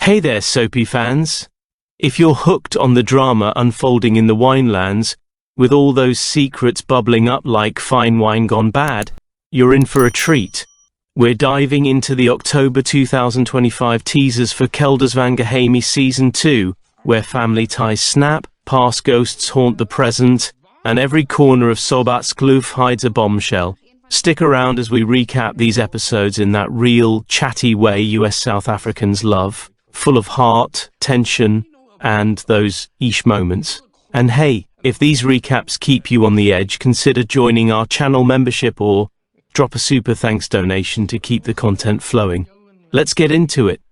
Hey there, soapy fans. If you're hooked on the drama unfolding in the winelands, with all those secrets bubbling up like fine wine gone bad, you're in for a treat. We're diving into the October 2025 teasers for Kelders van Geheime Season 2, where family ties snap, past ghosts haunt the present, and every corner of Sobat's Kloof hides a bombshell. Stick around as we recap these episodes in that real, chatty way US South Africans love, full of heart, tension, and those ish moments. And hey, if these recaps keep you on the edge, consider joining our channel membership or drop a super thanks donation to keep the content flowing. Let's get into it.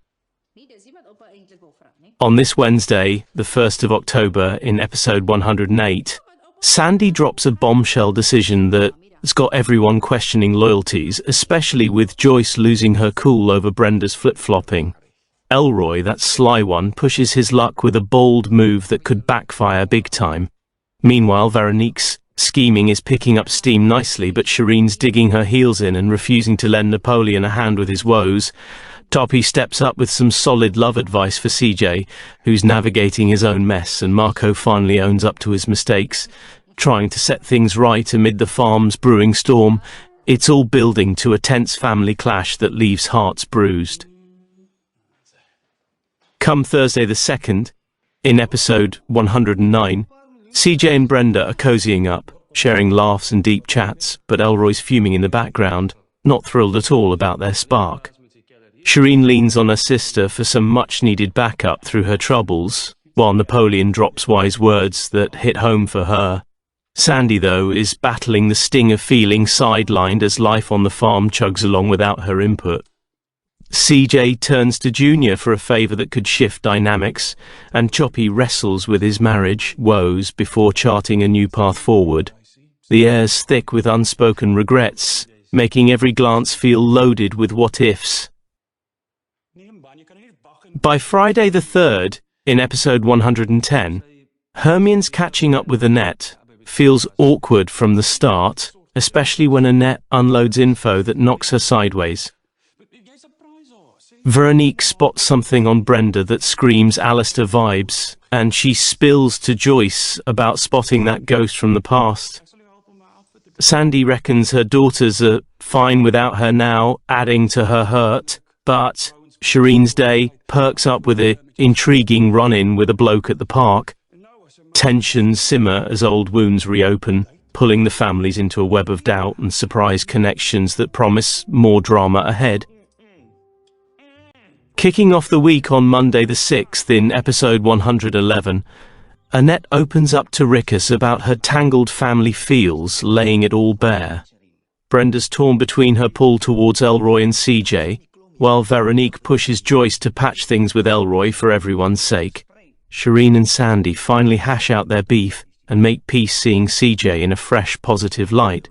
On this Wednesday, the 1st of October, in episode 108, Sandy drops a bombshell decision that's got everyone questioning loyalties, especially with Joyce losing her cool over Brenda's flip-flopping. Elroy, that sly one, pushes his luck with a bold move that could backfire big time. Meanwhile, Veronique's scheming is picking up steam nicely, but Shireen's digging her heels in and refusing to lend Napoleon a hand with his woes. Toppy steps up with some solid love advice for CJ, who's navigating his own mess, and Marco finally owns up to his mistakes, trying to set things right amid the farm's brewing storm. It's all building to a tense family clash that leaves hearts bruised. Come Thursday the 2nd, in episode 109, CJ and Brenda are cozying up, sharing laughs and deep chats, but Elroy's fuming in the background, not thrilled at all about their spark. Shireen leans on her sister for some much-needed backup through her troubles, while Napoleon drops wise words that hit home for her. Sandy, though, is battling the sting of feeling sidelined as life on the farm chugs along without her input. CJ turns to Junior for a favor that could shift dynamics, and Choppy wrestles with his marriage woes before charting a new path forward. The air's thick with unspoken regrets, making every glance feel loaded with what-ifs. By Friday the 3rd, in episode 110, Hermione's catching up with Annette feels awkward from the start, especially when Annette unloads info that knocks her sideways. Veronique spots something on Brenda that screams Alistair vibes, and she spills to Joyce about spotting that ghost from the past. Sandy reckons her daughters are fine without her now, adding to her hurt, but Shireen's day perks up with an intriguing run-in with a bloke at the park. Tensions simmer as old wounds reopen, pulling the families into a web of doubt and surprise connections that promise more drama ahead. Kicking off the week on Monday the 6th in episode 111, Annette opens up to Rickus about her tangled family feels, laying it all bare. Brenda's torn between her pull towards Elroy and CJ, while Veronique pushes Joyce to patch things with Elroy for everyone's sake. Shireen and Sandy finally hash out their beef and make peace, seeing CJ in a fresh, positive light.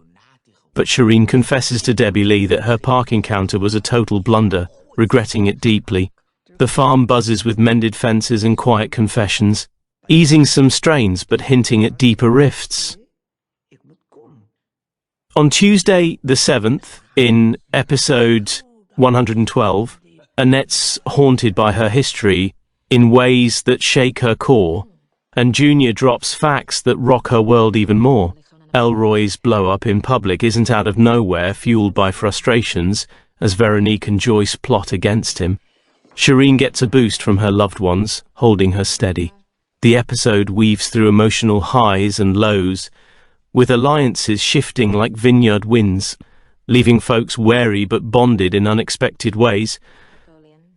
But Shireen confesses to Debbie Lee that her park encounter was a total blunder, regretting it deeply. The farm buzzes with mended fences and quiet confessions, easing some strains but hinting at deeper rifts. On Tuesday the 7th, in episode 112, Annette's haunted by her history in ways that shake her core, and Junior drops facts that rock her world even more. Elroy's blow-up in public isn't out of nowhere, fueled by frustrations, as Veronique and Joyce plot against him. Shireen gets a boost from her loved ones, holding her steady. The episode weaves through emotional highs and lows, with alliances shifting like vineyard winds, leaving folks wary but bonded in unexpected ways.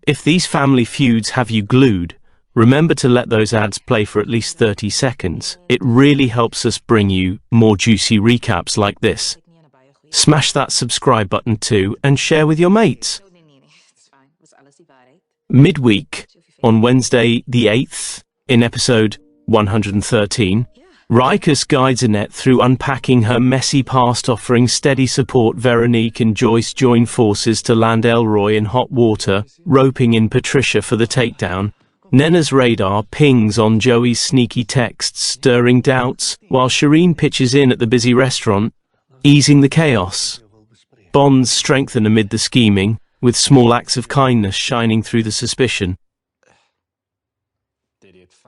If these family feuds have you glued, remember to let those ads play for at least 30 seconds. It really helps us bring you more juicy recaps like this. Smash that subscribe button too and share with your mates. Midweek, on Wednesday the 8th, in episode 113, Rickus guides Annette through unpacking her messy past, offering steady support. Veronique and Joyce join forces to land Elroy in hot water, roping in Patricia for the takedown. Nena's radar pings on Joey's sneaky texts, stirring doubts, while Shireen pitches in at the busy restaurant, easing the chaos. Bonds strengthen amid the scheming, with small acts of kindness shining through the suspicion.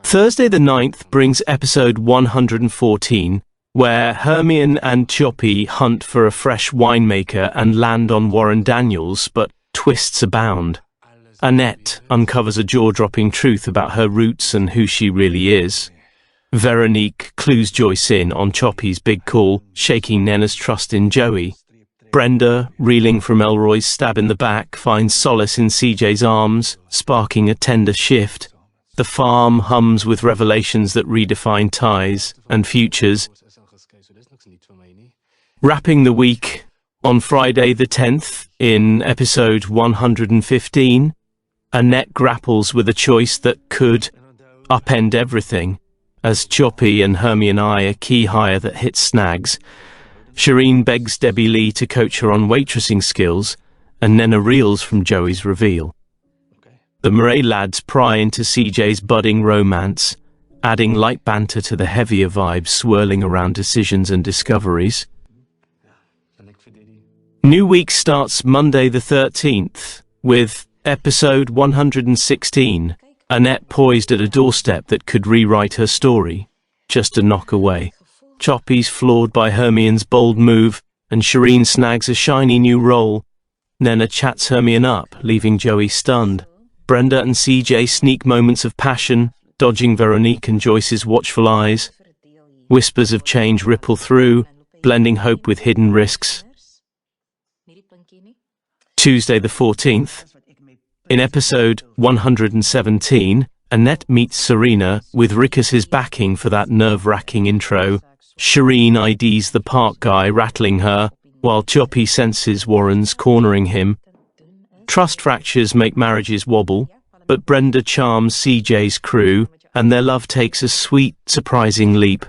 Thursday the 9th brings episode 114, where Hermione and Choppy hunt for a fresh winemaker and land on Warren Daniels, but twists abound. Annette uncovers a jaw-dropping truth about her roots and who she really is. Veronique clues Joyce in on Choppy's big call, shaking Nenna's trust in Joey. Brenda, reeling from Elroy's stab in the back, finds solace in CJ's arms, sparking a tender shift. The farm hums with revelations that redefine ties and futures. Wrapping the week on Friday the 10th, in episode 115, Annette grapples with a choice that could upend everything, as Choppy and Hermione eye a key hire that hits snags. Shireen begs Debbie Lee to coach her on waitressing skills, and Nenna reels from Joey's reveal. The Murray lads pry into CJ's budding romance, adding light banter to the heavier vibes swirling around decisions and discoveries. New week starts Monday the 13th, with episode 116, Annette poised at a doorstep that could rewrite her story, just a knock away. Choppy's floored by Hermione's bold move, and Shireen snags a shiny new role. Nenna chats Hermione up, leaving Joey stunned. Brenda and CJ sneak moments of passion, dodging Veronique and Joyce's watchful eyes. Whispers of change ripple through, blending hope with hidden risks. Tuesday the 14th. In episode 117, Annette meets Serena with Rickus's backing for that nerve-wracking intro. Shireen IDs the park guy rattling her, while Choppy senses Warren's cornering him. Trust fractures make marriages wobble, but Brenda charms CJ's crew, and their love takes a sweet, surprising leap.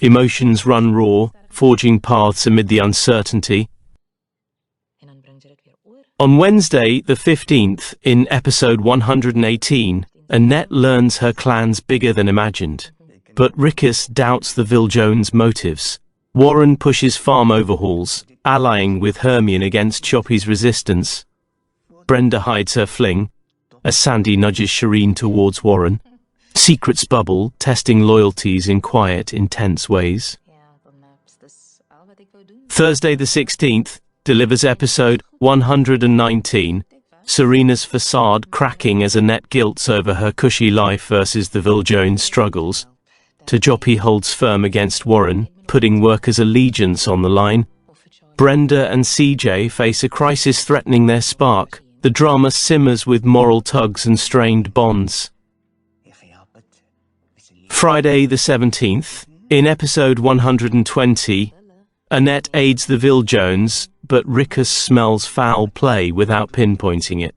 Emotions run raw, forging paths amid the uncertainty. On Wednesday, the 15th, in episode 118, Annette learns her clan's bigger than imagined. But Rickus doubts the Viljones' motives. Warren pushes farm overhauls, allying with Hermione against Choppy's resistance. Brenda hides her fling, as Sandy nudges Shireen towards Warren. Secrets bubble, testing loyalties in quiet, intense ways. Thursday the 16th delivers episode 119, Serena's facade cracking as Annette guilts over her cushy life versus the Viljones' struggles. Choppy holds firm against Warren, putting workers' allegiance on the line. Brenda and CJ face a crisis threatening their spark. The drama simmers with moral tugs and strained bonds. Friday the 17th, in episode 120, Annette aids the Viljones, but Rickus smells foul play without pinpointing it.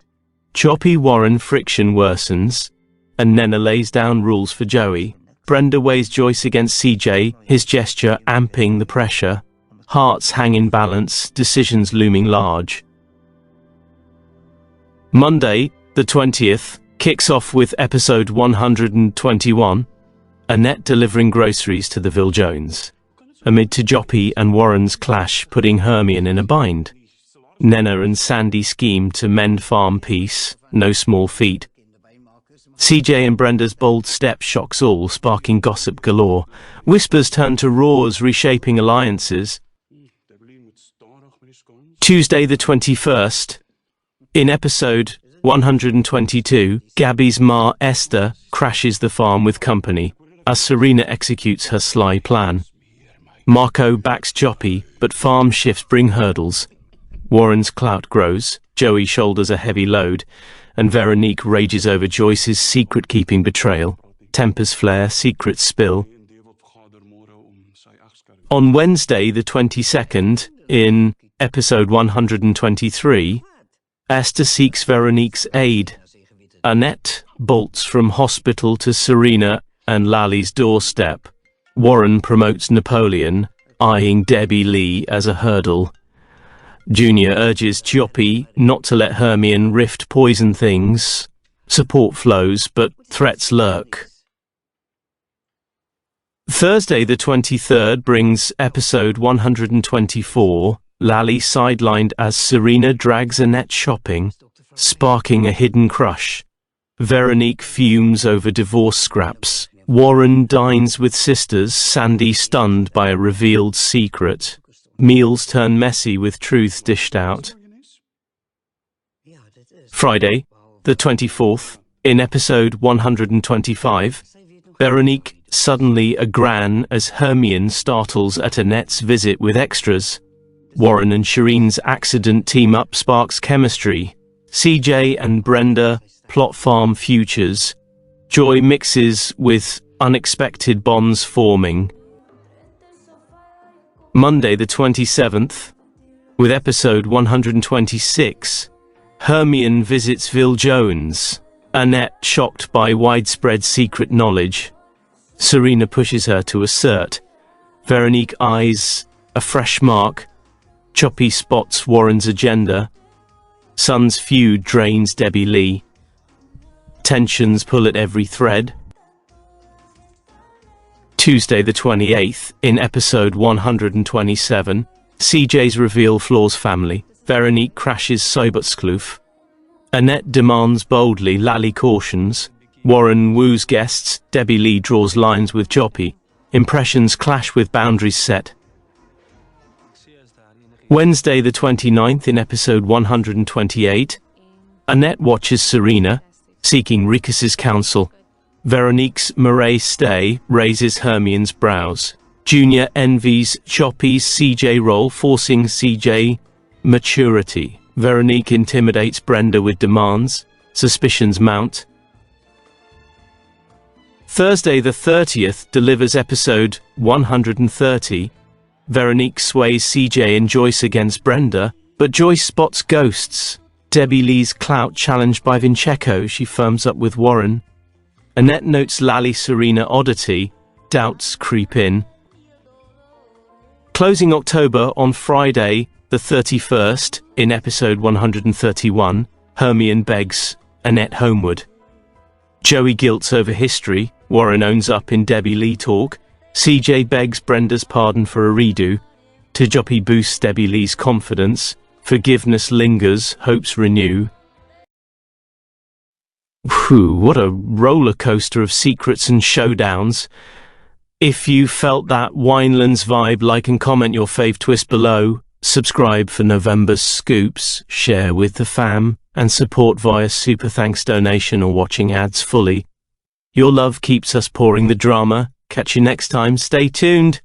Choppy-Warren friction worsens, and Nenna lays down rules for Joey. Brenda weighs Joyce against CJ, his gesture amping the pressure. Hearts hang in balance, decisions looming large. Monday, the 20th, kicks off with episode 121, Annette delivering groceries to the Viljones. Amid Choppy and Warren's clash, putting Hermione in a bind. Nenna and Sandy scheme to mend farm peace, no small feat. CJ and Brenda's bold step shocks all, sparking gossip galore. Whispers turn to roars, reshaping alliances. Tuesday the 21st. In episode 122, Gabby's ma, Esther, crashes the farm with company, as Serena executes her sly plan. Marco backs Choppy, but farm shifts bring hurdles. Warren's clout grows, Joey shoulders a heavy load, and Veronique rages over Joyce's secret-keeping betrayal. Tempers flare, secrets spill. On Wednesday, the 22nd, in episode 123, Esther seeks Veronique's aid. Annette bolts from hospital to Serena and Lally's doorstep. Warren promotes Napoleon, eyeing Debbie Lee as a hurdle. Junior urges Choppy not to let Hermione rift poison things. Support flows, but threats lurk. Thursday the 23rd brings episode 124, Lally sidelined as Serena drags Annette shopping, sparking a hidden crush. Veronique fumes over divorce scraps. Warren dines with sisters, Sandy stunned by a revealed secret. Meals turn messy with truth dished out. Friday, the 24th, in episode 125, Veronique suddenly a gran as Hermione startles at Annette's visit with extras. Warren and Shireen's accident team-up sparks chemistry. CJ and Brenda plot farm futures. Joy mixes with unexpected bonds forming. Monday the 27th, with episode 126, Hermione visits Vil Jones. Annette shocked by widespread secret knowledge. Serena pushes her to assert. Veronique eyes a fresh mark. Choppy spots Warren's agenda. Son's feud drains Debbie Lee. Tensions pull at every thread. Tuesday the 28th, in episode 127, CJ's reveal Floor's family. Veronique crashes Sobotskloof. Annette demands boldly, Lally cautions. Warren woos guests, Debbie Lee draws lines with Joppy. Impressions clash with boundaries set. Wednesday the 29th, in episode 128, Annette watches Serena, seeking Ricus's counsel. Veronique's Murray stay raises Hermione's brows. Junior envies Choppy's CJ role, forcing CJ maturity. Veronique intimidates Brenda with demands. Suspicions mount. Thursday the 30th delivers episode 130. Veronique sways CJ and Joyce against Brenda, but Joyce spots ghosts. Debbie Lee's clout challenged by Vincenzo, she firms up with Warren. Annette notes Lally Serena oddity, doubts creep in. Closing October on Friday, the 31st, in episode 131, Hermione begs Annette homeward. Joey guilts over history, Warren owns up in Debbie Lee talk, CJ begs Brenda's pardon for a redo, Tijoppy boosts Debbie Lee's confidence, forgiveness lingers, hopes renew. Whew, what a roller coaster of secrets and showdowns. If you felt that Winelands vibe, like and comment your fave twist below. Subscribe for November's scoops, share with the fam, and support via super thanks donation or watching ads fully. Your love keeps us pouring the drama. Catch you next time. Stay tuned.